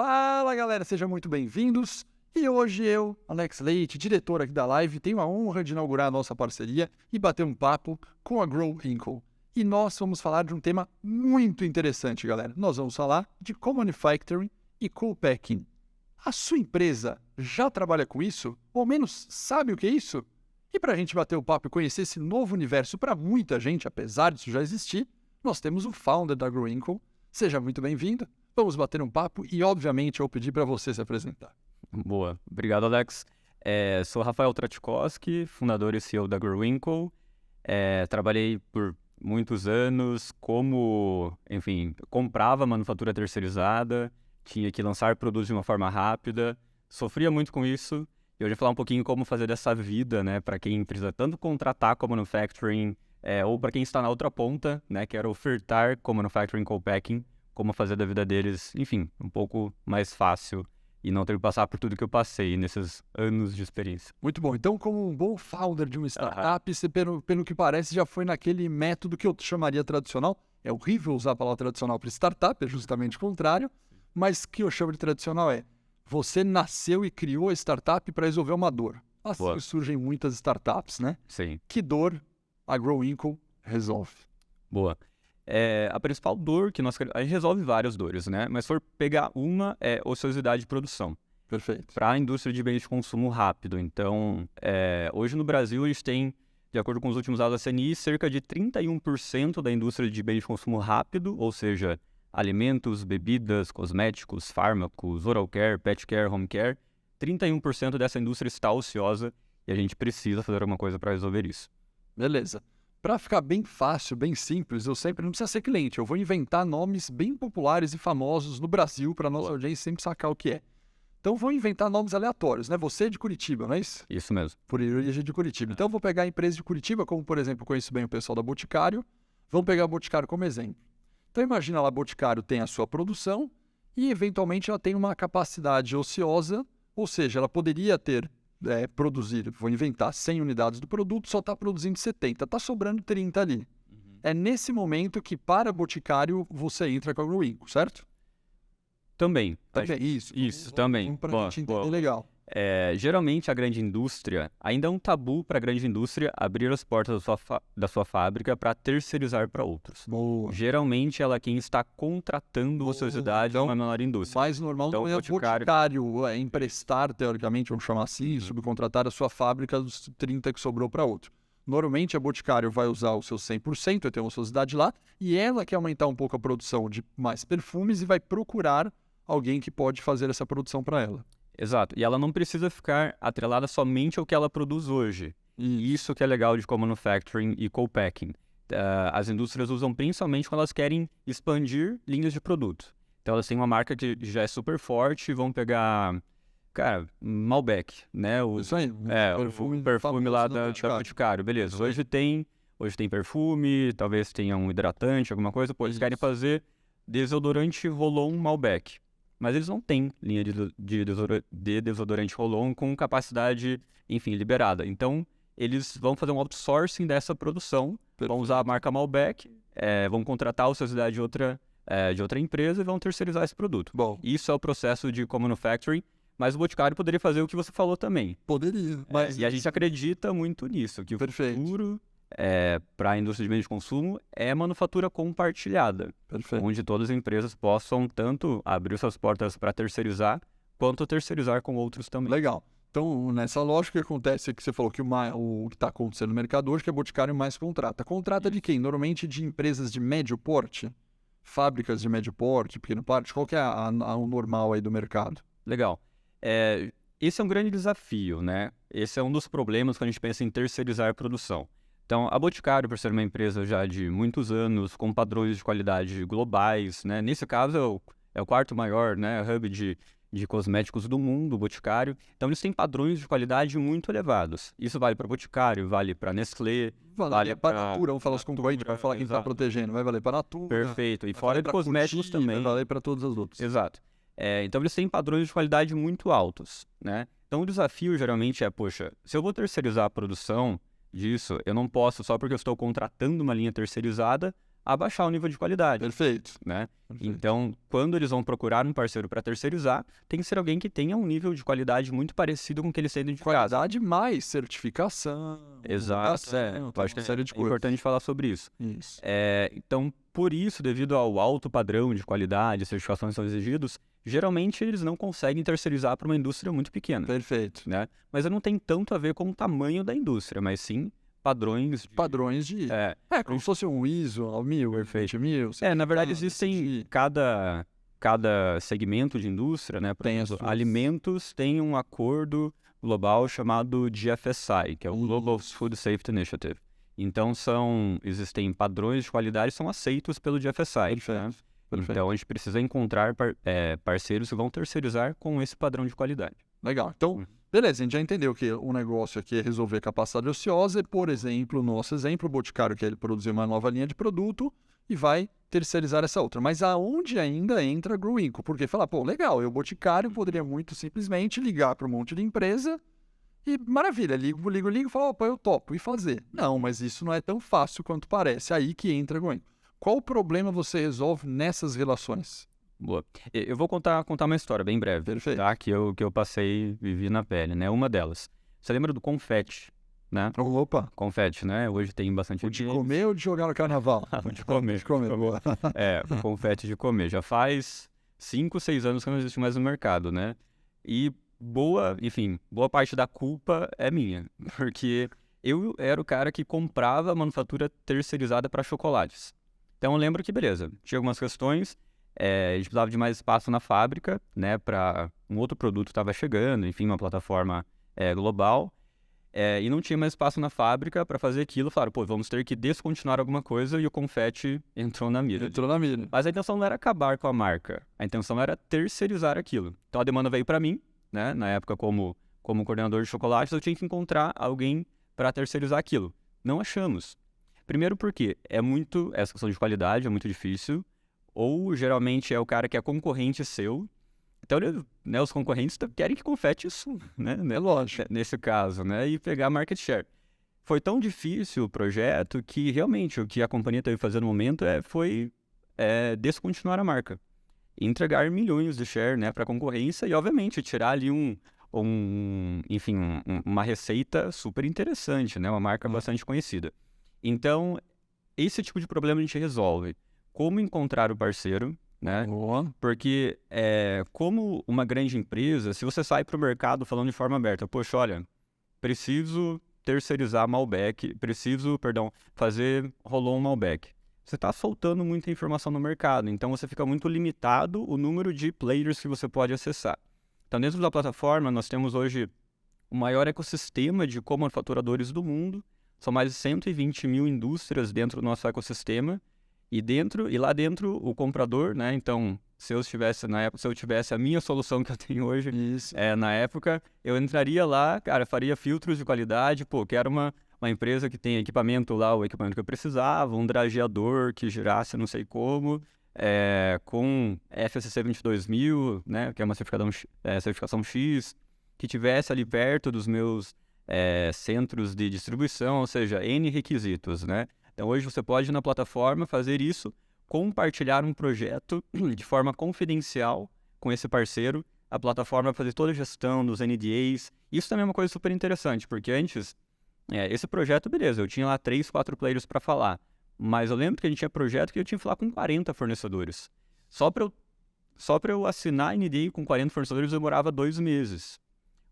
Fala galera, sejam muito bem-vindos. E hoje eu, Alex Leite, diretor aqui da live, tenho a honra de inaugurar a nossa parceria e bater um papo com a Grow Inkle. E nós vamos falar de um tema muito interessante, galera. Nós vamos falar de co-manufacturing e co-packing. A sua empresa já trabalha com isso? Ou ao menos sabe o que é isso? E para a gente bater o papo e conhecer esse novo universo para muita gente, apesar disso já existir, nós temos o founder da Grow Inkle. Seja muito bem-vindo. Vamos bater um papo e, obviamente, eu vou pedir para você se apresentar. Boa. Obrigado, Alex. Sou Rafael Tratkowski, fundador e CEO da Grow Inkle. Trabalhei por muitos anos comprava manufatura terceirizada, tinha que lançar produtos de uma forma rápida, sofria muito com isso. E hoje eu vou falar um pouquinho como fazer dessa vida, né, para quem precisa tanto contratar com manufacturing, ou para quem está na outra ponta, né, que era ofertar com manufacturing, co-packing, como fazer da vida deles, enfim, um pouco mais fácil e não ter que passar por tudo que eu passei nesses anos de experiência. Muito bom. Então, como um bom founder de uma startup, você, pelo que parece, já foi naquele método que eu chamaria tradicional. É horrível usar a palavra tradicional para startup, é justamente o contrário, mas que eu chamo de tradicional você nasceu e criou a startup para resolver uma dor. Assim Boa. surgem muitas startups, né? Sim. Que dor a Grow Inkle resolve? Boa. A principal dor que a gente resolve várias dores, né? Mas se for pegar uma, é ociosidade de produção. Perfeito. Para a indústria de bens de consumo rápido. Então, hoje no Brasil a gente tem, de acordo com os últimos dados da CNI, cerca de 31% da indústria de bens de consumo rápido, ou seja, alimentos, bebidas, cosméticos, fármacos, oral care, pet care, home care. 31% dessa indústria está ociosa e a gente precisa fazer alguma coisa para resolver isso. Beleza. Para ficar bem fácil, bem simples, eu sempre não precisa ser cliente. Eu vou inventar nomes bem populares e famosos no Brasil para nossa audiência sempre sacar o que é. Então vou inventar nomes aleatórios, né? Você é de Curitiba, não é isso? Isso mesmo. Por origem de Curitiba. Então vou pegar a empresa de Curitiba, como por exemplo, eu conheço bem o pessoal da Boticário. Vamos pegar a Boticário como exemplo. Então imagina lá, a Boticário tem a sua produção e eventualmente ela tem uma capacidade ociosa, ou seja, ela poderia ter produzir, vou inventar, 100 unidades do produto, só está produzindo 70, está sobrando 30 ali. É nesse momento que, para Boticário, você entra com a Grow Inkle, certo? Também. Isso. Também. Para a gente entender legal. Geralmente a grande indústria, ainda é um tabu para a grande indústria abrir as portas da sua fábrica para terceirizar para outros. Boa. Geralmente ela é quem está contratando ociosidade de uma menor indústria. Mais normal Então, é o Boticário emprestar, teoricamente, vamos chamar assim, subcontratar a sua fábrica dos 30 que sobrou para outro. Normalmente a Boticário vai usar o seu 100%, vai ter uma ociosidade lá, e ela quer aumentar um pouco a produção de mais perfumes e vai procurar alguém que pode fazer essa produção para ela. Exato. E ela não precisa ficar atrelada somente ao que ela produz hoje. E isso que é legal de co-manufacturing e co-packing. As indústrias usam principalmente quando elas querem expandir linhas de produto. Então elas têm uma marca que já é super forte e vão pegar, Malbec, né? Isso aí. O perfume lá da Boticário. Beleza. Hoje tem perfume, talvez tenha um hidratante, alguma coisa. Pô, eles querem fazer desodorante Roll-On Malbec. Mas eles não têm linha de desodorante roll-on com capacidade, enfim, liberada. Então, eles vão fazer um outsourcing dessa produção, vão usar a marca Malbec, vão contratar a ociosidade de outra empresa e vão terceirizar esse produto. Bom. Isso é o processo de co-manufacturing, mas o Boticário poderia fazer o que você falou também. Poderia. E a gente acredita muito nisso, que o futuro para a indústria de bens de consumo é manufatura compartilhada. Perfeito. Onde todas as empresas possam tanto abrir suas portas para terceirizar, quanto terceirizar com outros também. Legal. Então, nessa lógica, acontece que você falou que o que está acontecendo no mercado hoje, que a Boticário mais contrata. Contrata de quem? Normalmente de empresas de médio porte? Fábricas de médio porte, pequeno porte? Qual que é o normal aí do mercado? Legal. Esse é um grande desafio, né? Esse é um dos problemas quando a gente pensa em terceirizar a produção. Então, a Boticário, por ser uma empresa já de muitos anos, com padrões de qualidade globais, né? Nesse caso, é o quarto maior, né, hub de cosméticos do mundo, o Boticário. Então, eles têm padrões de qualidade muito elevados. Isso vale para Boticário, vale para Nestlé, vale para Natura. Vamos falar os concorrentes, vamos falar quem está protegendo. Vai valer para Natura. Perfeito. E fora de cosméticos também. Vai valer para todas as outras. Exato. Então, eles têm padrões de qualidade muito altos, né? Então, o desafio geralmente é, poxa, se eu vou terceirizar a produção disso, eu não posso, só porque eu estou contratando uma linha terceirizada, abaixar o nível de qualidade. Perfeito. Né? Então, quando eles vão procurar um parceiro para terceirizar, tem que ser alguém que tenha um nível de qualidade muito parecido com o que eles têm dentro de casa. Qualidade mais certificação. Exato. Acho que é importante falar sobre isso. Então, por isso, devido ao alto padrão de qualidade, certificações são exigidos, geralmente eles não conseguem terceirizar para uma indústria muito pequena. Perfeito. Né? Mas não tem tanto a ver com o tamanho da indústria, mas sim padrões de... como se fosse um ISO, 1000, perfeito. 20.000. Na verdade, existem... Cada segmento de indústria, né? Por exemplo, alimentos tem um acordo global chamado GFSI, que é o Global Food Safety Initiative. Então, existem padrões de qualidade que são aceitos pelo GFSI. Né? Então, a gente precisa encontrar parceiros que vão terceirizar com esse padrão de qualidade. Legal. Então, beleza, a gente já entendeu que o negócio aqui é resolver capacidade ociosa e, por exemplo, nosso exemplo, o Boticário quer produzir uma nova linha de produto e vai terceirizar essa outra. Mas aonde ainda entra a GrowInco? Porque falar, legal, o Boticário poderia muito simplesmente ligar para um monte de empresa e, maravilha, ligo e falo, eu topo, e fazer. Não, mas isso não é tão fácil quanto parece. Aí que entra a GrowInco. Qual problema você resolve nessas relações? Boa. Eu vou contar uma história bem breve. Perfeito. Tá? Que eu passei, vivi na pele, né? Uma delas. Você lembra do confete, né? Opa! Confete, né? Hoje tem bastante... O de comer ou de jogar no carnaval? O de comer. De comer. O confete de comer. Já faz 5, 6 anos que não existe mais no mercado, né? E boa parte da culpa é minha. Porque eu era o cara que comprava manufatura terceirizada para chocolates. Então eu lembro que, beleza, tinha algumas questões... a gente precisava de mais espaço na fábrica, né, para um outro produto que estava chegando, enfim, uma plataforma global, e não tinha mais espaço na fábrica para fazer aquilo. Falaram, vamos ter que descontinuar alguma coisa, e o confete entrou na mira. Mas a intenção não era acabar com a marca, a intenção era terceirizar aquilo. Então a demanda veio para mim, né, na época como coordenador de chocolates, eu tinha que encontrar alguém para terceirizar aquilo. Não achamos. Primeiro porque essa questão de qualidade é muito difícil, ou geralmente é o cara que é concorrente seu. Então, né, os concorrentes querem que confete isso, né? Lógico. Nesse caso, né? E pegar market share. Foi tão difícil o projeto que realmente o que a companhia teve que fazer no momento foi descontinuar a marca. Entregar milhões de share, né, para a concorrência e, obviamente, tirar ali uma receita super interessante, né? Uma marca bastante conhecida. Então, esse tipo de problema a gente resolve. Como encontrar o parceiro, né? Porque como uma grande empresa, se você sai para o mercado falando de forma aberta, olha, preciso terceirizar Malbec, fazer roll-on Malbec. Você está soltando muita informação no mercado, então você fica muito limitado o número de players que você pode acessar. Então, dentro da plataforma, nós temos hoje o maior ecossistema de comanufaturadores do mundo, são mais de 120 mil indústrias dentro do nosso ecossistema, e lá dentro o comprador, né? Então, se eu tivesse a minha solução que eu tenho hoje, na época, eu entraria lá, cara, faria filtros de qualidade, quero uma empresa que tem equipamento lá, o equipamento que eu precisava, um drageador que girasse não sei como, com FSC 22000, né? Que é uma certificação X, que tivesse ali perto dos meus centros de distribuição, ou seja, N requisitos, né? Então, hoje você pode, na plataforma, fazer isso, compartilhar um projeto de forma confidencial com esse parceiro, a plataforma vai fazer toda a gestão dos NDAs. Isso também é uma coisa super interessante, porque antes, esse projeto, beleza, eu tinha lá 3, 4 players para falar, mas eu lembro que a gente tinha projeto que eu tinha que falar com 40 fornecedores. Só para eu assinar NDA com 40 fornecedores, demorava 2 meses.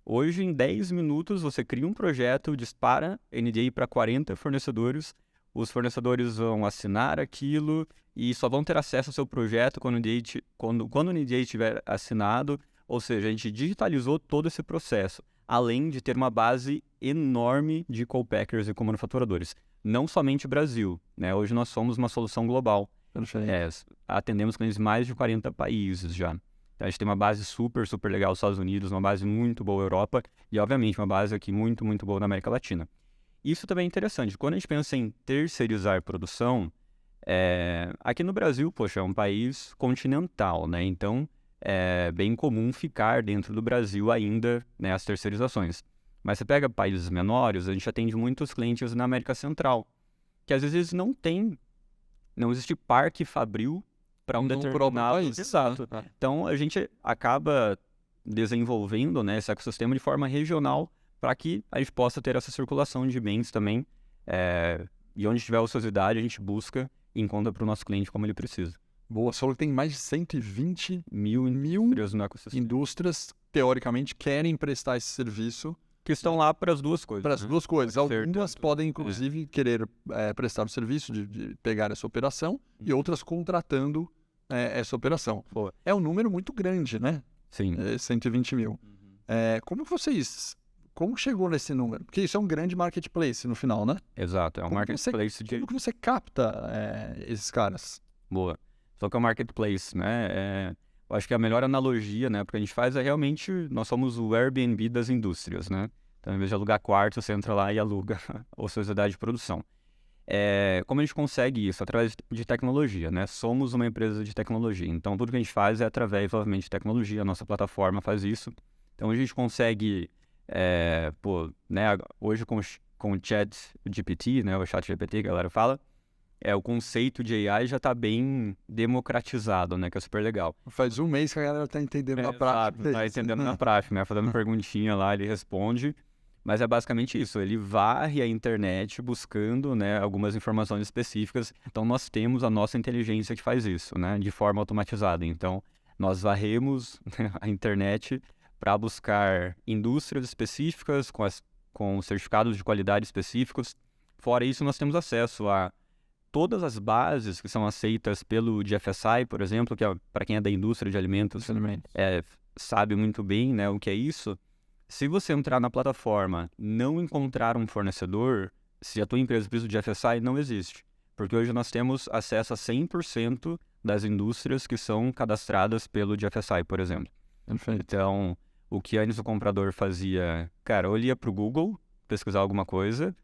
Hoje, em 10 minutos, você cria um projeto, dispara NDA para 40 fornecedores, os fornecedores vão assinar aquilo e só vão ter acesso ao seu projeto quando o NDA estiver assinado. Ou seja, a gente digitalizou todo esse processo, além de ter uma base enorme de co-packers e comanufaturadores. Não somente Brasil, né? Hoje nós somos uma solução global. Atendemos clientes em mais de 40 países já. Então, a gente tem uma base super, super legal nos Estados Unidos, uma base muito boa na Europa e, obviamente, uma base aqui muito, muito boa na América Latina. Isso também é interessante. Quando a gente pensa em terceirizar produção, aqui no Brasil, é um país continental, né? Então, é bem comum ficar dentro do Brasil ainda, né, as terceirizações. Mas você pega países menores, a gente atende muitos clientes na América Central, que às vezes não tem Não existe parque fabril para um determinado país. Exato. Então, a gente acaba desenvolvendo, né, esse ecossistema de forma regional para que a gente possa ter essa circulação de bens também. E onde tiver ociosidade, a gente busca e encontra para o nosso cliente como ele precisa. Boa, só que tem mais de 120 mil indústrias no ecossistema. Indústrias, teoricamente, querem prestar esse serviço. Que estão lá para as duas coisas. Para as duas coisas. Algumas podem, inclusive, querer prestar o serviço de pegar essa operação e outras contratando essa operação. Boa. É um número muito grande, né? Sim. 120 mil. Como chegou nesse número? Porque isso é um grande marketplace no final, né? Exato, é um marketplace Como que você capta esses caras? Boa. Só que é um marketplace, né? Eu acho que a melhor analogia, né, porque a gente faz realmente, nós somos o Airbnb das indústrias, né? Então, em vez de alugar quarto, você entra lá e aluga a ociosidade de produção. Como a gente consegue isso? Através de tecnologia, né? Somos uma empresa de tecnologia, então tudo que a gente faz é através, obviamente, de tecnologia, a nossa plataforma faz isso. Então, a gente consegue, né, hoje com o ChatGPT, né, o ChatGPT que a galera fala, o conceito de AI já está bem democratizado, né? Que é super legal. Faz um mês que a galera está entendendo na prática. Está entendendo na prática, né? Fazendo perguntinha lá, ele responde. Mas é basicamente isso. Ele varre a internet buscando, né, algumas informações específicas. Então, nós temos a nossa inteligência que faz isso, né? De forma automatizada. Então, nós varremos a internet para buscar indústrias específicas com certificados de qualidade específicos. Fora isso, nós temos acesso a todas as bases que são aceitas pelo GFSI, por exemplo, que para quem é da indústria de alimentos, sabe muito bem, né, o que é isso. Se você entrar na plataforma, não encontrar um fornecedor, se a tua empresa precisa de GFSI, não existe. Porque hoje nós temos acesso a 100% das indústrias que são cadastradas pelo GFSI, por exemplo. Perfeito. Então, o que antes o comprador fazia, cara, ou ele ia para o Google pesquisar alguma coisa,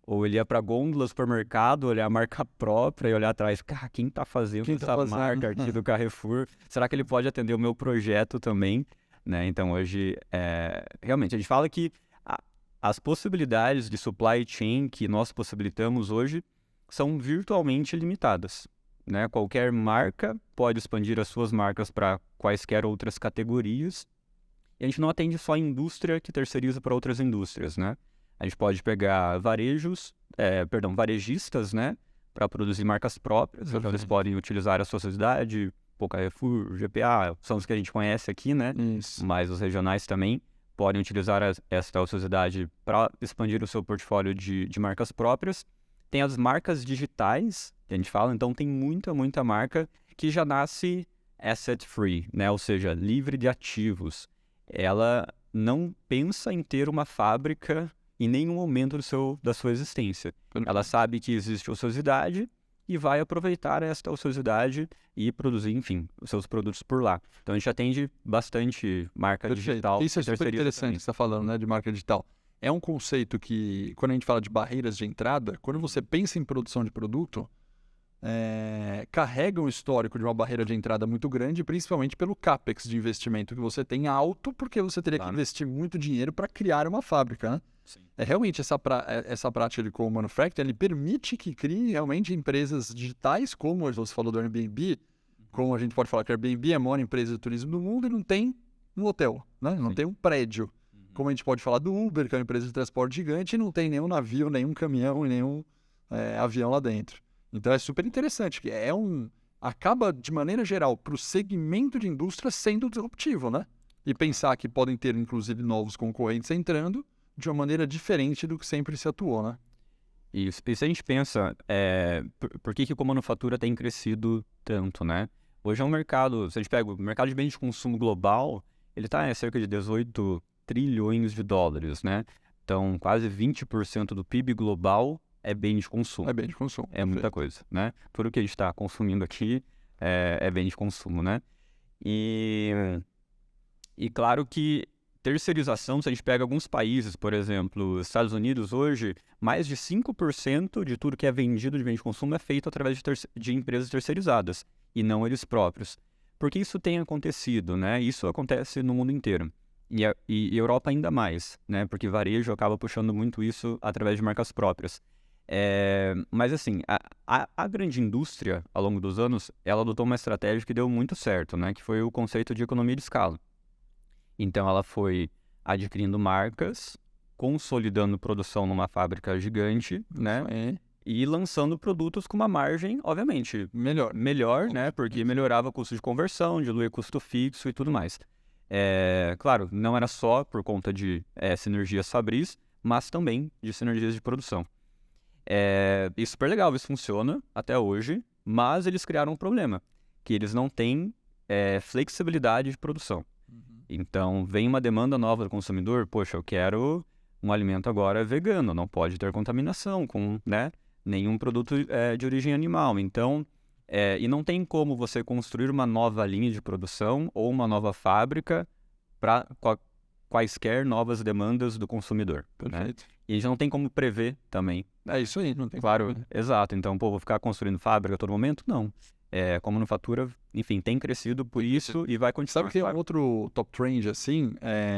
ou ele ia para a gôndola do supermercado, olhar a marca própria e olhar atrás. Cara, quem está fazendo essa marca aqui do Carrefour? Será que ele pode atender o meu projeto também? Né? Então, hoje, realmente, a gente fala que as possibilidades de supply chain que nós possibilitamos hoje são virtualmente limitadas. Né? Qualquer marca pode expandir as suas marcas para quaisquer outras categorias. E a gente não atende só a indústria que terceiriza para outras indústrias, né? A gente pode pegar varejistas, né, para produzir marcas próprias. Então, eles podem utilizar a sociedade, Carrefour, GPA, são os que a gente conhece aqui, né? Isso. Mas os regionais também podem utilizar essa sociedade para expandir o seu portfólio de marcas próprias. Tem as marcas digitais, que a gente fala, então tem muita marca que já nasce asset free, né? Ou seja, livre de ativos. Ela não pensa em ter uma fábrica em nenhum momento da sua existência. Ela sabe que existe ociosidade e vai aproveitar esta ociosidade e produzir, enfim, os seus produtos por lá. Então, a gente atende bastante marca digital. Isso é super interessante que você está falando, né, de marca digital. É um conceito que, quando a gente fala de barreiras de entrada, quando você pensa em produção de produto, carrega um histórico de uma barreira de entrada muito grande, principalmente pelo CAPEX de investimento que você tem alto, porque você teria que investir muito dinheiro para criar uma fábrica, né? Sim. Realmente essa prática de co-manufacturing, ele permite que crie realmente empresas digitais, como você falou do Airbnb, como a gente pode falar que a Airbnb é a maior empresa de turismo do mundo e não tem um hotel, né? Não tem um prédio. Como a gente pode falar do Uber, que é uma empresa de transporte gigante, e não tem nenhum navio, nenhum caminhão e nenhum avião lá dentro. Então é super interessante, que acaba, de maneira geral, para o segmento de indústria sendo disruptivo, né? E pensar que podem ter, inclusive, novos concorrentes entrando de uma maneira diferente do que sempre se atuou, né? Isso. E se a gente pensa, por que a manufatura tem crescido tanto, né? Hoje é um mercado, se a gente pega o mercado de bens de consumo global, ele está em cerca de 18 trilhões de dólares, né? Então, quase 20% do PIB global é bem de consumo. É bem de consumo. É muita coisa, né? Tudo que a gente está consumindo aqui é bem de consumo, né? E claro que terceirização, se a gente pega alguns países, por exemplo, os Estados Unidos hoje, mais de 5% de tudo que é vendido de bem de consumo é feito através de empresas terceirizadas, e não eles próprios. Por que isso tem acontecido, né? Isso acontece no mundo inteiro. E Europa ainda mais, né? Porque varejo acaba puxando muito isso através de marcas próprias. Mas assim, a grande indústria, ao longo dos anos, ela adotou uma estratégia que deu muito certo, né? Que foi o conceito de economia de escala. Então, ela foi adquirindo marcas, consolidando produção numa fábrica gigante, né? E lançando produtos com uma margem, obviamente, melhor, né? Porque melhorava o custo de conversão, diluía custo fixo e tudo mais. Claro, não era só por conta de sinergias fabris, mas também de sinergias de produção. E super legal, isso funciona até hoje, mas eles criaram um problema, que eles não têm flexibilidade de produção. Então, vem uma demanda nova do consumidor, poxa, eu quero um alimento agora vegano, não pode ter contaminação com, né, nenhum produto de origem animal. Então, e não tem como você construir uma nova linha de produção ou uma nova fábrica para quaisquer novas demandas do consumidor. Perfeito. Né? E a gente não tem como prever também. É isso aí, não tem Claro, como. exato. Então, vou ficar construindo fábrica a todo momento? Não. Como manufatura, enfim, tem crescido por isso e vai continuar. Sabe que tem um outro top trend, assim,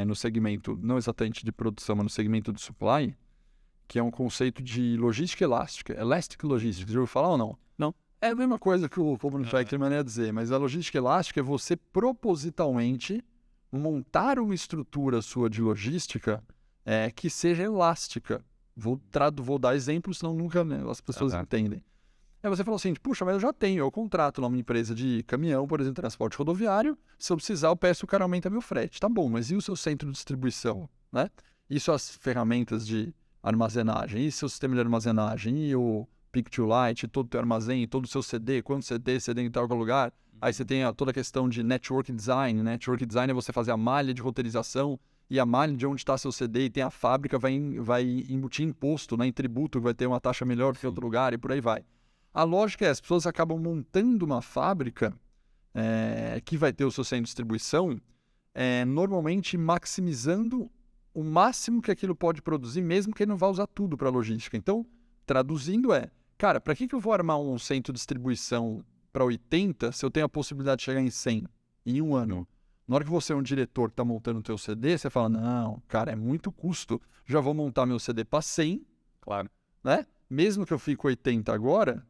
no segmento, não exatamente de produção, mas no segmento de supply, que é um conceito de logística elástica. Elastic Logistics, já ouviu falar ou não? Não. É a mesma coisa que o Common Factory maneira de dizer, mas a logística elástica é você propositalmente montar uma estrutura sua de logística que seja elástica. Vou dar exemplos, senão nunca as pessoas entendem. Você falou assim, puxa, mas eu já tenho, eu contrato numa empresa de caminhão, por exemplo, transporte rodoviário, se eu precisar eu peço, o cara aumenta meu frete. Tá bom, mas e o seu centro de distribuição, né? E suas ferramentas de armazenagem, e seu sistema de armazenagem, e o Pick-to-Light, todo o teu armazém, todo o seu CD, quanto CD em tal lugar. Aí você tem toda a questão de network design, né? Network design é você fazer a malha de roteirização, e a malha de onde está seu CD, e tem a fábrica, vai embutir imposto, né? Em tributo, vai ter uma taxa melhor que em outro lugar, e por aí vai. A lógica as pessoas acabam montando uma fábrica que vai ter o seu centro de distribuição, normalmente maximizando o máximo que aquilo pode produzir, mesmo que ele não vá usar tudo para logística. Então, traduzindo cara, para que eu vou armar um centro de distribuição para 80 se eu tenho a possibilidade de chegar em 100 em um ano? Na hora que você é um diretor que está montando o teu CD, você fala, não, cara, é muito custo, já vou montar meu CD para 100, claro, né? Mesmo que eu fique 80 agora,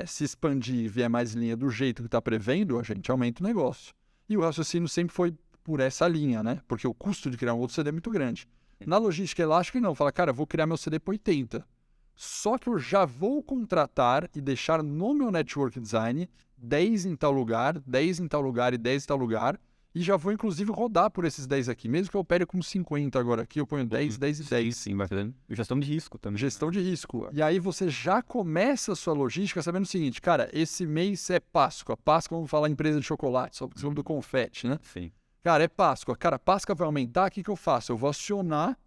se expandir e vier mais linha do jeito que está prevendo, a gente aumenta o negócio. E o raciocínio sempre foi por essa linha, né? Porque o custo de criar um outro CD é muito grande. Na logística elástica, não. Fala, cara, vou criar meu CD para 80. Só que eu já vou contratar e deixar no meu network design 10 em tal lugar, 10 em tal lugar e 10 em tal lugar. E já vou, inclusive, rodar por esses 10 aqui. Mesmo que eu opere com 50 agora aqui, eu ponho 10, 10 e 10. Sim, vai fazendo gestão de risco também. Gestão de risco. E aí você já começa a sua logística sabendo o seguinte, cara, esse mês é Páscoa. Páscoa, vamos falar empresa de chocolate, só porque do confete, né? Sim. Cara, é Páscoa. Cara, Páscoa vai aumentar, o que eu faço? Eu vou acionar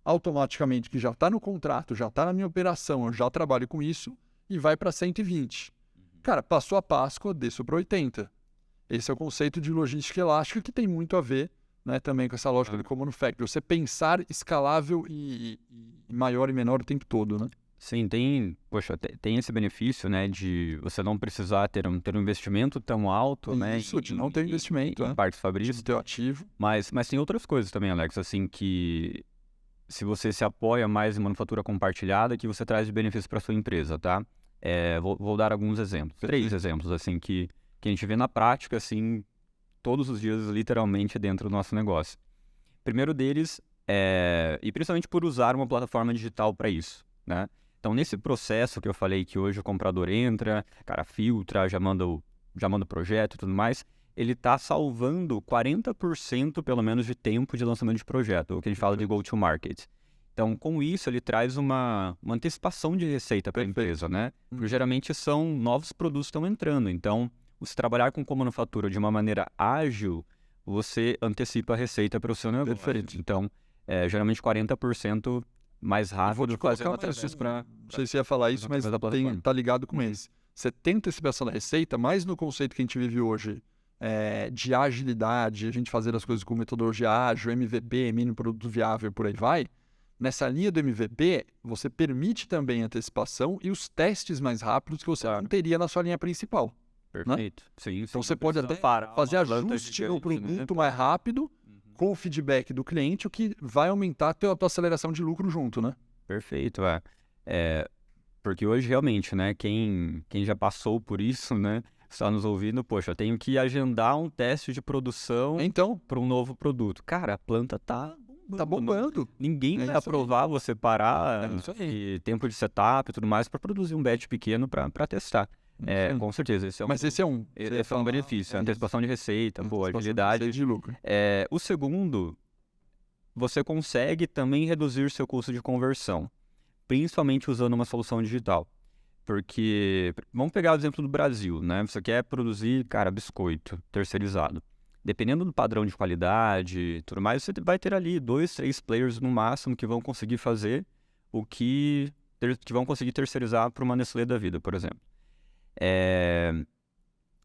automaticamente, que já está no contrato, já está na minha operação, eu já trabalho com isso, e vai para 120. Cara, passou a Páscoa, desço para 80. Esse é o conceito de logística elástica que tem muito a ver, né, também com essa lógica de Common Factory. Você pensar escalável e maior e menor o tempo todo, né? Sim, tem esse benefício, né, de você não precisar ter um investimento tão alto, né? Isso, de não ter investimento, em partes fabris. De ter ativo. Mas tem outras coisas também, Alex, assim, que se você se apoia mais em manufatura compartilhada, que você traz de benefício para sua empresa, tá? Vou dar alguns exemplos. 3 exemplos, assim, que a gente vê na prática, assim, todos os dias, literalmente, dentro do nosso negócio. Primeiro deles e principalmente por usar uma plataforma digital para isso, né? Então, nesse processo que eu falei que hoje o comprador entra, cara, filtra, já manda o projeto e tudo mais, ele está salvando 40% pelo menos de tempo de lançamento de projeto, o que a gente fala de go-to-market. Então, com isso, ele traz uma antecipação de receita para a empresa, né? Porque geralmente são novos produtos que estão entrando. Então, se trabalhar com manufatura de uma maneira ágil, você antecipa a receita para o seu negócio. Perfeito. Então, geralmente 40% mais rápido. Vou fazer uma para... Não sei se ia falar isso, mas tá ligado com esse. Você tem antecipação da receita, mas no conceito que a gente vive hoje de agilidade, a gente fazer as coisas com metodologia ágil, MVP, mínimo produto viável, por aí vai. Nessa linha do MVP, você permite também a antecipação e os testes mais rápidos que você não teria na sua linha principal. Perfeito. Né? Sim, então você pode até fazer ajuste no produto mais rápido com o feedback do cliente, o que vai aumentar a tua aceleração de lucro junto, né? Perfeito. porque hoje realmente, né, quem já passou por isso, né, está nos ouvindo, poxa, eu tenho que agendar um teste de produção Então, para um novo produto. Cara, a planta tá bombando. Ninguém vai isso aí. aprovar você parar É isso aí. e tempo de setup e tudo mais para produzir um batch pequeno para testar. Sim. Com certeza, esse é Mas esse é um. esse é um benefício, antecipação de receita, boa Antecipação agilidade. de lucro. O segundo, você consegue também reduzir seu custo de conversão, principalmente usando uma solução digital. Porque, vamos pegar o exemplo do Brasil, né? Você quer produzir, cara, biscoito terceirizado. Dependendo do padrão de qualidade e tudo mais, você vai ter ali 2, 3 players no máximo que vão conseguir fazer o que vão conseguir terceirizar para uma Nestlé da vida, por exemplo.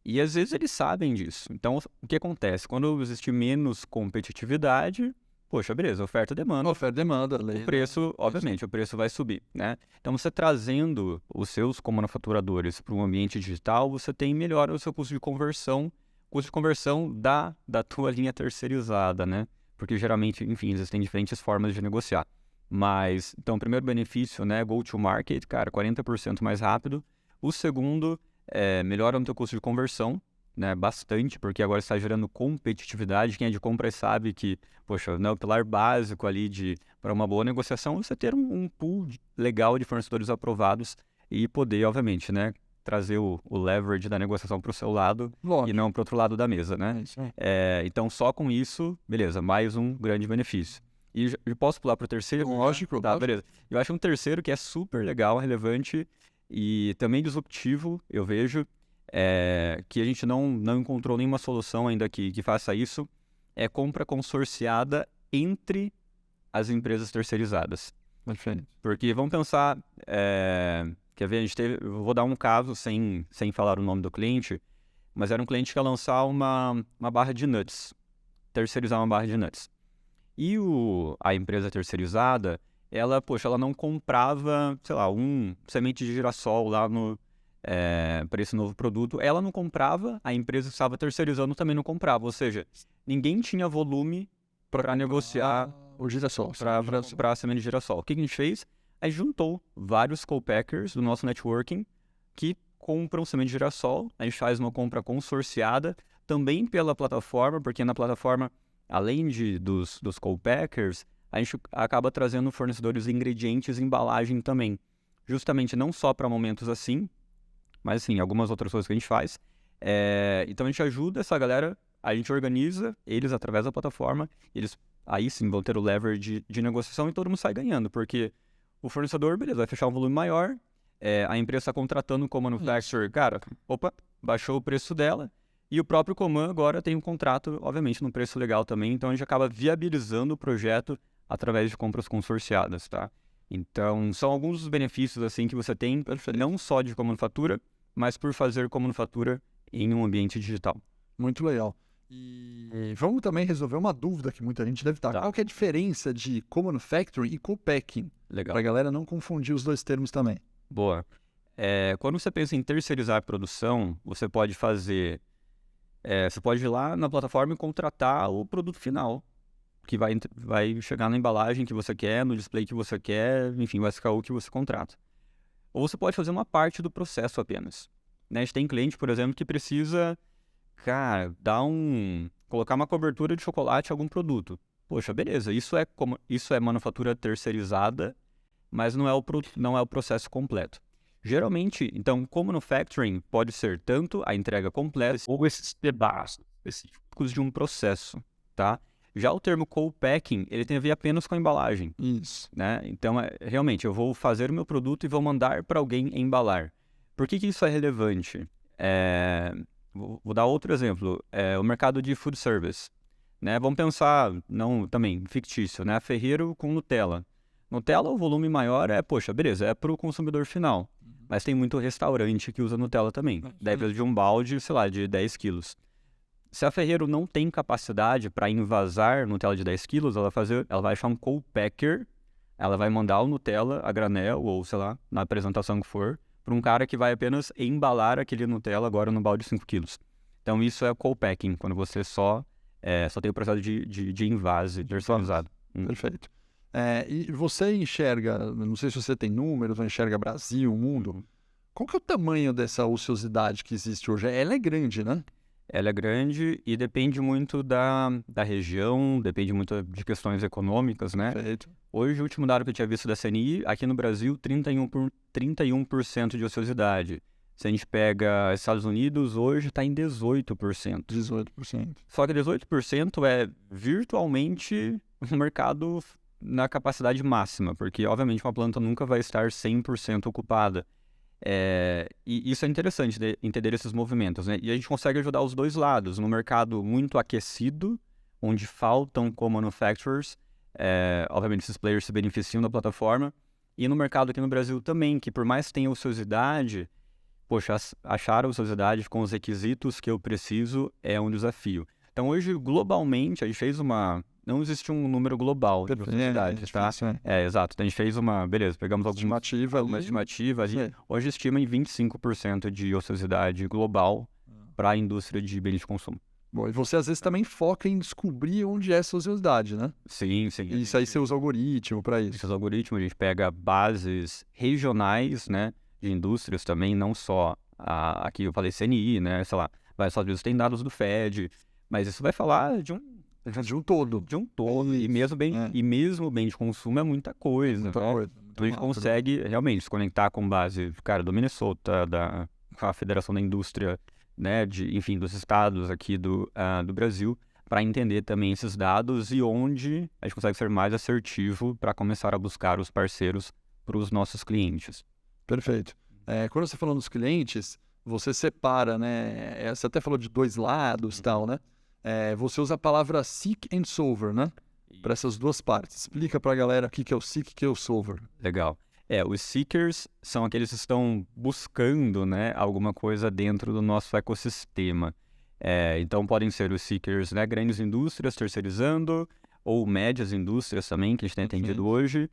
E às vezes eles sabem disso. Então, o que acontece? Quando existe menos competitividade, poxa, beleza, oferta e demanda. Oferta e demanda, lei. O preço, obviamente, o preço vai subir, né? Então, você trazendo os seus comanufaturadores para um ambiente digital, você melhora o seu custo de conversão da tua linha terceirizada, né? Porque geralmente, enfim, existem diferentes formas de negociar. Mas, então, o primeiro benefício, né, go to market, cara, 40% mais rápido. O segundo, melhora o teu custo de conversão, né, bastante, porque agora está gerando competitividade. Quem é de compras sabe que, poxa, né, o pilar básico ali para uma boa negociação é você ter um pool legal de fornecedores aprovados e poder, obviamente, né, trazer o leverage da negociação para o seu lado. Lógico. E não para o outro lado da mesa, né? Então, só com isso, beleza, mais um grande benefício. E eu posso pular para o terceiro? Lógico. Tá, beleza. Eu acho um terceiro que é super legal, relevante e também disruptivo, eu vejo, que a gente não encontrou nenhuma solução ainda que faça isso, é compra consorciada entre as empresas terceirizadas. Perfeito. Porque vamos pensar, quer ver, eu vou dar um caso sem falar o nome do cliente, mas era um cliente que ia lançar uma barra de nuts, terceirizar uma barra de nuts. E a empresa terceirizada, ela não comprava, sei lá, semente de girassol lá para esse novo produto. Ela não comprava, a empresa que estava terceirizando também não comprava. Ou seja, ninguém tinha volume para negociar o girassol. para a semente de girassol. O que a gente fez? Aí juntou vários co-packers do nosso networking que compram semente de girassol. A gente faz uma compra consorciada também pela plataforma, porque na plataforma, além dos co-packers, a gente acaba trazendo fornecedores de ingredientes e embalagem também. Justamente não só para momentos assim, mas sim, algumas outras coisas que a gente faz. Então a gente ajuda essa galera, a gente organiza eles através da plataforma, eles aí sim vão ter o lever de negociação e todo mundo sai ganhando, porque o fornecedor, beleza, vai fechar um volume maior, a empresa está contratando com o manufacturer, cara, baixou o preço dela, e o próprio Coman agora tem um contrato, obviamente, num preço legal também, então a gente acaba viabilizando o projeto através de compras consorciadas, tá? Então, são alguns dos benefícios, assim, que você tem, não só de comanufatura, mas por fazer comanufatura em um ambiente digital. Muito legal. E vamos também resolver uma dúvida que muita gente deve estar. Qual que é a diferença de co-manufacturing e co-packing? Legal. Para a galera não confundir os dois termos também. Boa. Quando você pensa em terceirizar a produção, você pode fazer... você pode ir lá na plataforma e contratar o produto final, que vai chegar na embalagem que você quer, no display que você quer, enfim, o SKU que você contrata. Ou você pode fazer uma parte do processo apenas. Né? A gente tem cliente, por exemplo, que precisa, cara, colocar uma cobertura de chocolate em algum produto. Poxa, beleza, isso é manufatura terceirizada, mas não é o processo completo. Geralmente, então, co-manufacturing pode ser tanto a entrega completa ou esses pedaços específicos de um processo, tá? Já o termo co-packing, ele tem a ver apenas com a embalagem. Isso. Né? Então, realmente, eu vou fazer o meu produto e vou mandar para alguém embalar. Por que isso é relevante? Vou dar outro exemplo. O mercado de food service. Né? Vamos pensar, também, fictício, né? Ferreiro com Nutella. Nutella, o volume maior beleza, é para o consumidor final. Mas tem muito restaurante que usa Nutella também. Deve de um balde, sei lá, de 10 quilos. Se a Ferreiro não tem capacidade para envasar Nutella de 10 quilos, ela vai achar um co-packer, ela vai mandar o Nutella a granel, ou sei lá, na apresentação que for, para um cara que vai apenas embalar aquele Nutella agora no balde de 5 quilos. Então isso é co-packing, quando você só tem o processo de envase personalizado. Perfeito. E você enxerga, não sei se você tem números, ou enxerga Brasil, mundo, qual que é o tamanho dessa ociosidade que existe hoje? Ela é grande, né? Ela é grande e depende muito da região, depende muito de questões econômicas, né? Perfeito. Hoje, o último dado que eu tinha visto da CNI, aqui no Brasil, 31% de ociosidade. Se a gente pega Estados Unidos, hoje está em 18%. 18%. Só que 18% é virtualmente um mercado na capacidade máxima, porque, obviamente, uma planta nunca vai estar 100% ocupada. E isso é interessante, né? Entender esses movimentos, né? E a gente consegue ajudar os dois lados. No mercado muito aquecido, onde faltam co-manufacturers, obviamente esses players se beneficiam da plataforma, e no mercado aqui no Brasil também, que por mais que tenha ociosidade, poxa, achar a ociosidade com os requisitos que eu preciso é um desafio. Então hoje, globalmente, a gente fez não existe um número global de ociosidade, tá? Exato. Então a gente fez beleza, pegamos alguma estimativa ali. Hoje estima em 25% de ociosidade global para a indústria de bens de consumo. Bom, e você às vezes também foca em descobrir onde é essa ociosidade, né? Sim. Isso aí você usa algoritmo para isso. Esses algoritmos, a gente pega bases regionais, né, de indústrias também, não só aqui eu falei CNI, né, sei lá, vários Estados Unidos tem dados do Fed, mas isso vai falar de um todo. De um todo, e mesmo bem de consumo é muita coisa. Então a gente consegue realmente se conectar com base, cara, do Minnesota, com a Federação da Indústria, né, enfim, dos estados aqui do Brasil, para entender também esses dados e onde a gente consegue ser mais assertivo para começar a buscar os parceiros para os nossos clientes. Perfeito. Quando você falou dos clientes, você separa, né? Você até falou de dois lados e tal, né? Você usa a palavra seek and solver, né? Para essas duas partes. Explica para a galera o que é o seek e o que é o solver. Legal. Os seekers são aqueles que estão buscando, né, alguma coisa dentro do nosso ecossistema. Então podem ser os seekers, né, grandes indústrias terceirizando, ou médias indústrias também, que a gente tem atendido hoje.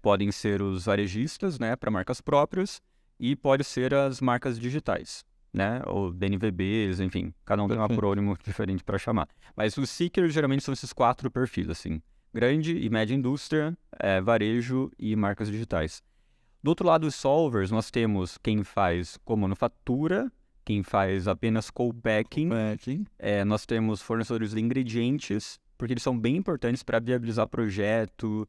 Podem ser os varejistas, né, para marcas próprias, e pode ser as marcas digitais, né, ou DNVBs, enfim, cada um tem um acrônimo diferente para chamar. Mas os seekers geralmente são esses 4 perfis, assim, grande e média indústria, varejo e marcas digitais. Do outro lado, os solvers, nós temos quem faz co-manufatura, quem faz apenas co-packing, nós temos fornecedores de ingredientes, porque eles são bem importantes para viabilizar projeto,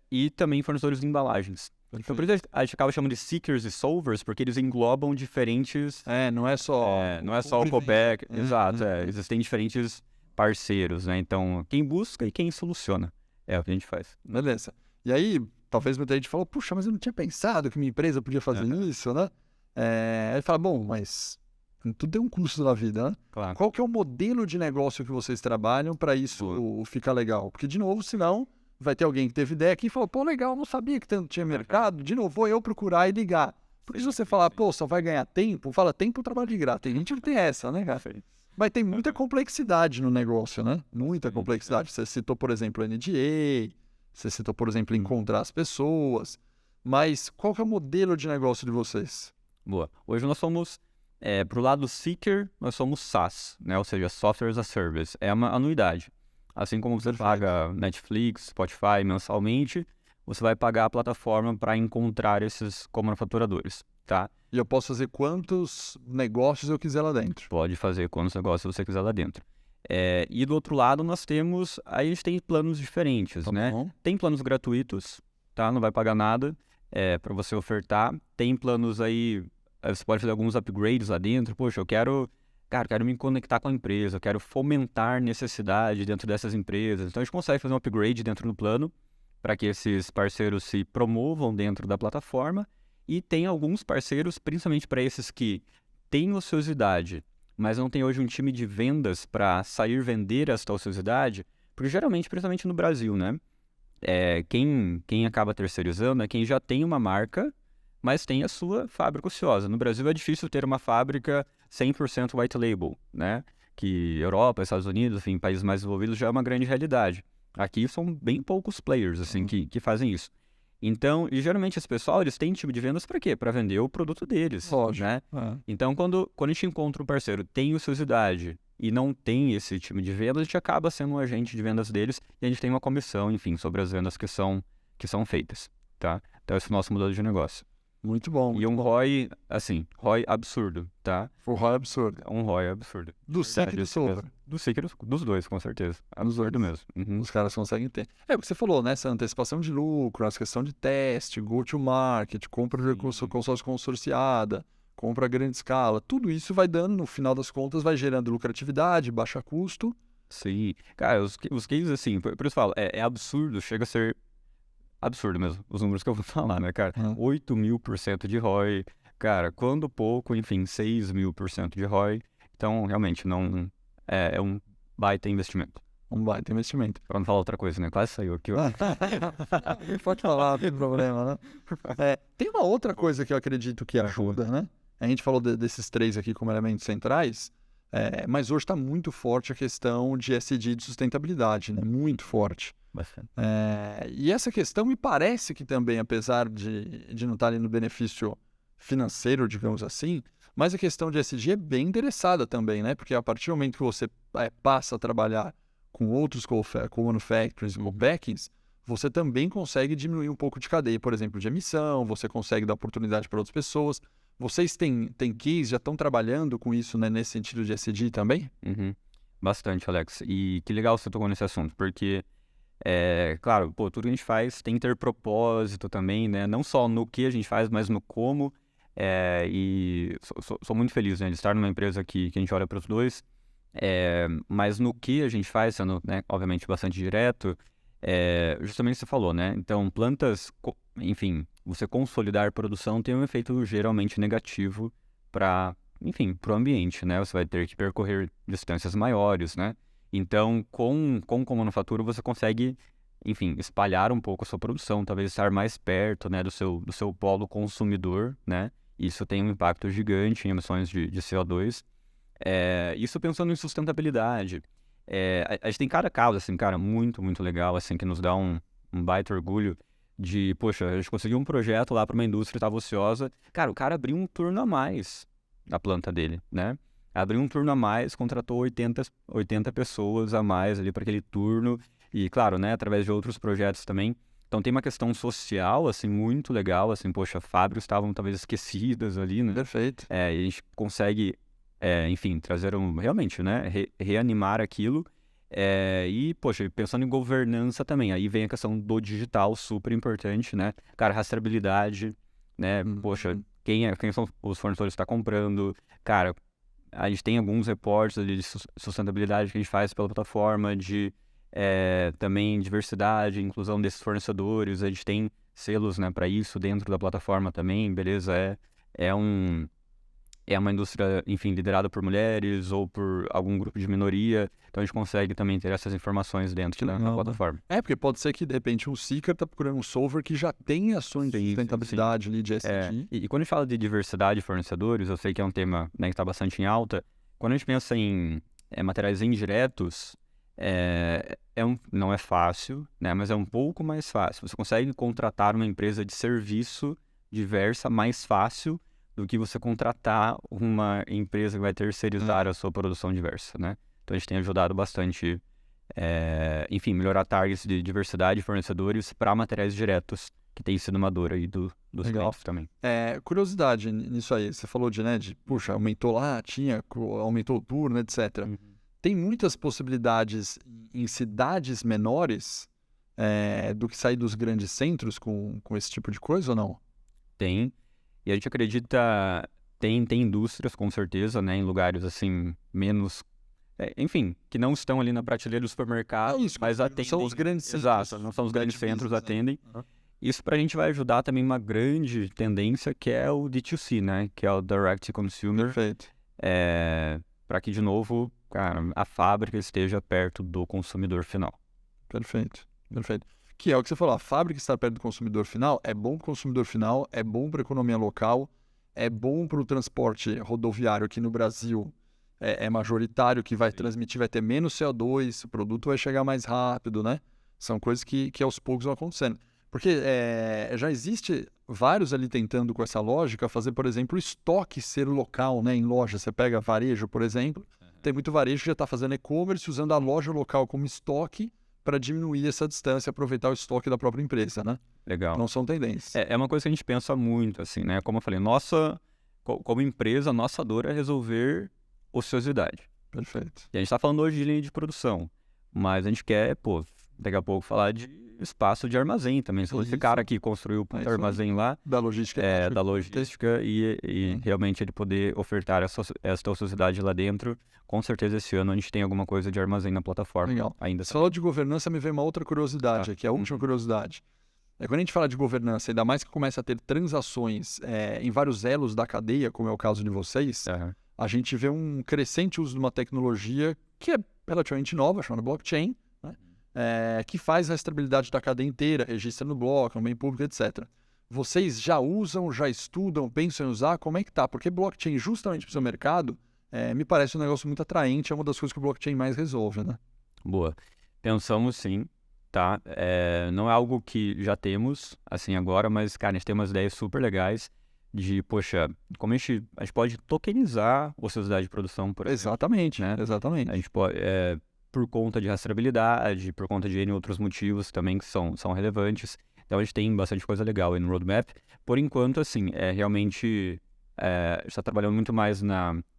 e também fornecedores de embalagens. Então, por isso a gente acaba chamando de seekers e solvers, porque eles englobam diferentes... não é só... não é só o co-pack, exato, existem diferentes parceiros, né? Então, quem busca e quem soluciona é o que a gente faz. Beleza. E aí, talvez muita gente falou, puxa, mas eu não tinha pensado que minha empresa podia fazer isso, né? Aí fala, bom, mas tudo tem um custo na vida, né? Claro. Qual que é o modelo de negócio que vocês trabalham para isso ficar legal? Porque, de novo, senão vai ter alguém que teve ideia aqui e falou, pô, legal, não sabia que tanto tinha mercado, de novo, vou eu procurar e ligar. Porque se você falar, pô, só vai ganhar tempo, fala tempo, trabalho de graça. Tem gente que tem essa, né, cara? Mas tem muita complexidade no negócio, né? Muita complexidade. Você citou, por exemplo, o NDA, você citou, por exemplo, encontrar as pessoas. Mas qual que é o modelo de negócio de vocês? Boa. Hoje nós somos, pro lado Seeker, nós somos SaaS, né? Ou seja, Software as a Service. É uma anuidade. Assim como você paga Netflix, Spotify mensalmente, você vai pagar a plataforma para encontrar esses co-manufaturadores, tá? E eu posso fazer quantos negócios eu quiser lá dentro? Pode fazer quantos negócios você quiser lá dentro. E do outro lado, a gente tem planos diferentes, né? Bom. Tem planos gratuitos, tá? Não vai pagar nada para você ofertar. Tem planos aí, você pode fazer alguns upgrades lá dentro. Poxa, eu quero me conectar com a empresa, eu quero fomentar necessidade dentro dessas empresas. Então a gente consegue fazer um upgrade dentro do plano para que esses parceiros se promovam dentro da plataforma. E tem alguns parceiros, principalmente para esses que têm ociosidade, mas não tem hoje um time de vendas para sair vender essa ociosidade, porque geralmente, principalmente no Brasil, né? Quem acaba terceirizando é quem já tem uma marca, mas tem a sua fábrica ociosa. No Brasil é difícil ter uma fábrica 100% white label, né? Que Europa, Estados Unidos, enfim, países mais desenvolvidos já é uma grande realidade. Aqui são bem poucos players, assim, que fazem isso. Então, e geralmente esse pessoal, eles têm time de vendas para quê? Para vender o produto deles, Lógico. né? Então, quando a gente encontra um parceiro, tem ociosidade, e não tem esse time de vendas, a gente acaba sendo um agente de vendas deles e a gente tem uma comissão, enfim, sobre as vendas que são feitas, tá? Então, esse é o nosso modelo de negócio. Muito bom. E um ROI, assim, ROI absurdo, tá? O ROI é absurdo. Um ROI absurdo. Do SIC e do Solver. Do SIC e dos dois, com certeza. Absurdo mesmo. Uhum. Os caras conseguem ter. É o que você falou, né? Essa antecipação de lucro, essa questão de teste, go-to-market, compra de consórcio consorciada, compra a grande escala. Tudo isso vai dando, no final das contas, vai gerando lucratividade, baixa custo. Sim. Cara, os cases, assim, por isso eu falo, é absurdo, chega a ser absurdo mesmo, os números que eu vou falar, né, cara? 8.000% de ROI, cara, quando pouco, enfim, 6.000% de ROI. Então, realmente, não é um baita investimento. Um baita investimento. Pra não falar outra coisa, né? Quase saiu aqui. Pode falar, não tem problema, né? Tem uma outra coisa que eu acredito que ajuda, né? A gente falou desses 3 aqui como elementos centrais, mas hoje está muito forte a questão de ESG, de sustentabilidade, né? Muito forte. Bastante. E essa questão me parece que também, apesar de não estar ali no benefício financeiro, digamos assim, mas a questão de ESG é bem interessada também, né? Porque a partir do momento que você passa a trabalhar com outros co-manufacturers e co-packings, você também consegue diminuir um pouco de cadeia, por exemplo, de emissão, você consegue dar oportunidade para outras pessoas. Vocês têm case, já estão trabalhando com isso, né, nesse sentido de ESG também? Uhum. Bastante, Alex. E que legal você tocou nesse assunto, porque claro, tudo que a gente faz tem que ter propósito também, né? Não só no que a gente faz, mas no como. E sou muito feliz, né, de estar numa empresa que a gente olha para os dois. Mas no que a gente faz, sendo, né, obviamente, bastante direto, justamente você falou, né? Então, plantas, enfim, você consolidar produção tem um efeito geralmente negativo para o ambiente, né? Você vai ter que percorrer distâncias maiores, né? Então, com manufatura, você consegue, enfim, espalhar um pouco a sua produção, talvez estar mais perto, né, do seu polo consumidor, né? Isso tem um impacto gigante em emissões de CO2. Isso pensando em sustentabilidade. A gente tem cada caso, assim, cara, muito, muito legal, assim, que nos dá um baita orgulho de, poxa, a gente conseguiu um projeto lá para uma indústria que estava ociosa. Cara, o cara abriu um turno a mais na planta dele, né? Abriu um turno a mais, contratou 80 pessoas a mais ali para aquele turno. E, claro, né, através de outros projetos também. Então, tem uma questão social, assim, muito legal. Assim, poxa, fábricas estavam talvez esquecidas ali, né? Perfeito. E a gente consegue, enfim, trazer realmente, né, reanimar aquilo. E, poxa, pensando em governança também. Aí vem a questão do digital, super importante, né? Cara, rastreabilidade, né? Poxa, quem são os fornecedores que estão comprando? Cara, a gente tem alguns reportes ali de sustentabilidade que a gente faz pela plataforma, de também diversidade, inclusão desses fornecedores. A gente tem selos, né, para isso dentro da plataforma também, beleza? É uma indústria, enfim, liderada por mulheres ou por algum grupo de minoria. Então a gente consegue também ter essas informações dentro da plataforma. Porque pode ser que, de repente, um seeker está procurando um solver que já tem ações de sustentabilidade ali, de ESG. E quando a gente fala de diversidade de fornecedores, eu sei que é um tema, né, que está bastante em alta. Quando a gente pensa em materiais indiretos, não é fácil, né, mas é um pouco mais fácil. Você consegue contratar uma empresa de serviço diversa mais fácil do que você contratar uma empresa que vai terceirizar a sua produção diversa, né? Então, a gente tem ajudado bastante, enfim, melhorar targets de diversidade de fornecedores para materiais diretos, que tem sido uma dor aí dos clientes também. Curiosidade nisso aí, você falou puxa, aumentou lá, aumentou o turno, etc. Uhum. Tem muitas possibilidades em cidades menores do que sair dos grandes centros com esse tipo de coisa ou não? Tem. E a gente acredita, tem indústrias com certeza, né, em lugares assim, menos, enfim, que não estão ali na prateleira do supermercado, mas atendem. São os grandes centros. Exato, não são os grandes centros, atendem. Isso pra gente vai ajudar também uma grande tendência que é o D2C, né, que é o Direct to Consumer. Perfeito. Para que, de novo, cara, a fábrica esteja perto do consumidor final. Perfeito. Que é o que você falou, a fábrica estar perto do consumidor final é bom para o consumidor final, é bom para a economia local, é bom para o transporte rodoviário, que no Brasil é majoritário, que vai transmitir, vai ter menos CO2, o produto vai chegar mais rápido, né? São coisas que aos poucos vão acontecendo. Porque já existe vários ali tentando com essa lógica fazer, por exemplo, o estoque ser local, né? Em loja, você pega varejo, por exemplo, tem muito varejo que já está fazendo e-commerce usando a loja local como estoque para diminuir essa distância, aproveitar o estoque da própria empresa, né? Legal. Não são tendências. É uma coisa que a gente pensa muito, assim, né? Como eu falei, como empresa, nossa dor é resolver ociosidade. Perfeito. E a gente está falando hoje de linha de produção, mas a gente quer, daqui a pouco falar de espaço de armazém também. Se esse cara que construiu o armazém lá, da logística, e realmente ele poder ofertar essa ociosidade lá dentro, com certeza esse ano a gente tem alguma coisa de armazém na plataforma. Legal. Ainda Você falou de governança, me veio uma outra curiosidade aqui, a última curiosidade. Quando a gente fala de governança, ainda mais que começa a ter transações em vários elos da cadeia, como é o caso de vocês, a gente vê um crescente uso de uma tecnologia que é relativamente nova, chamada blockchain, né? Que faz a rastreabilidade da cadeia inteira, registra no bloco, no bem público, etc. Vocês já usam, já estudam, pensam em usar? Como é que tá? Porque blockchain, justamente para o seu mercado, me parece um negócio muito atraente, é uma das coisas que o blockchain mais resolve, né? Boa. Pensamos sim, tá? Não é algo que já temos, assim, agora, mas, cara, a gente tem umas ideias super legais de, poxa, como a gente pode tokenizar a ociosidade de produção, por exemplo. Exatamente, né? Exatamente. A gente pode, por conta de rastreabilidade, por conta de N outros motivos também que são relevantes. Então, a gente tem bastante coisa legal aí no roadmap. Por enquanto, assim, realmente está trabalhando muito mais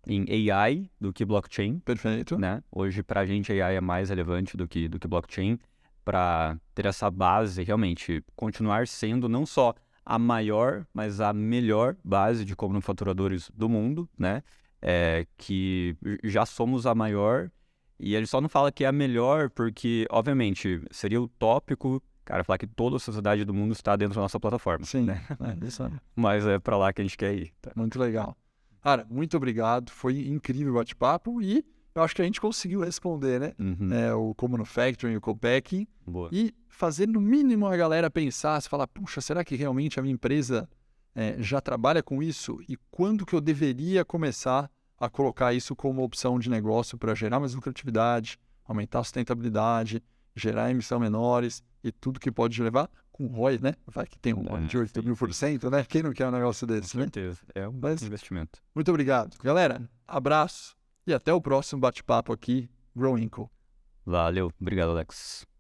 em AI do que blockchain. Perfeito. Né? Hoje, para a gente, AI é mais relevante do que blockchain, para ter essa base, realmente, continuar sendo não só a maior, mas a melhor base de comanufaturadores do mundo, né? Que já somos a maior, e ele só não fala que é a melhor porque, obviamente, seria utópico, cara, falar que toda a sociedade do mundo está dentro da nossa plataforma. Sim, né? Isso. Mas é para lá que a gente quer ir. Tá? Muito legal. Cara, muito obrigado, foi incrível o bate-papo e eu acho que a gente conseguiu responder, né? O co-manufacturing, o co-packing. Boa. E fazer no mínimo a galera pensar, se falar, puxa, será que realmente a minha empresa já trabalha com isso? E quando que eu deveria começar a colocar isso como opção de negócio para gerar mais lucratividade, aumentar a sustentabilidade, gerar emissão menores e tudo que pode levar com ROI, né? Vai que tem um ROI de 8.000%, né? Quem não quer um negócio desse, com certeza. É um investimento. Muito obrigado. Galera, abraço e até o próximo bate-papo aqui, Grow Inco. Valeu. Obrigado, Alex.